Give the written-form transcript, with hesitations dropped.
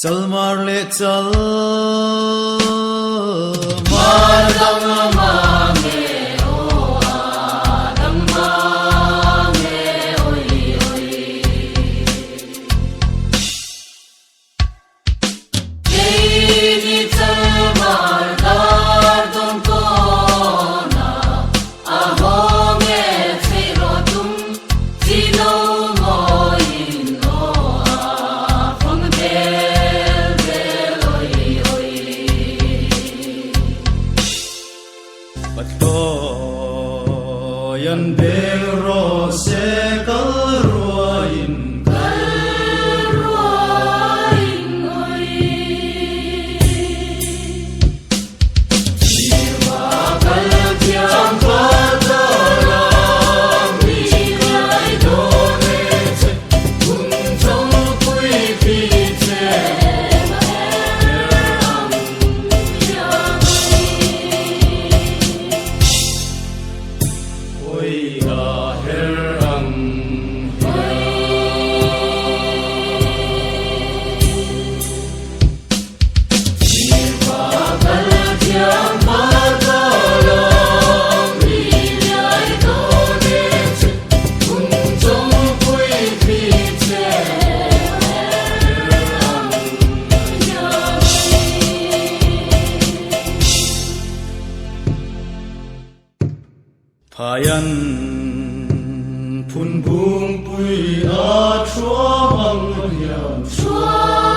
chal mar le chal mar dang ma nge o dang ma nge oi oi ei ni chal mar dar dong ko na a ho nge phiro tum chi lo mo in o phong bel bel oi oi patlo yan bel ro se kal ruain oi siwa kal tiang pa ta la mi lai do ne che kun chong pui phi che oi ga her ang siwa kal tiang pa ta la mi lai do ne che kun chong pui phi che Phayan phun buông bụi a chua bằng hiểm chua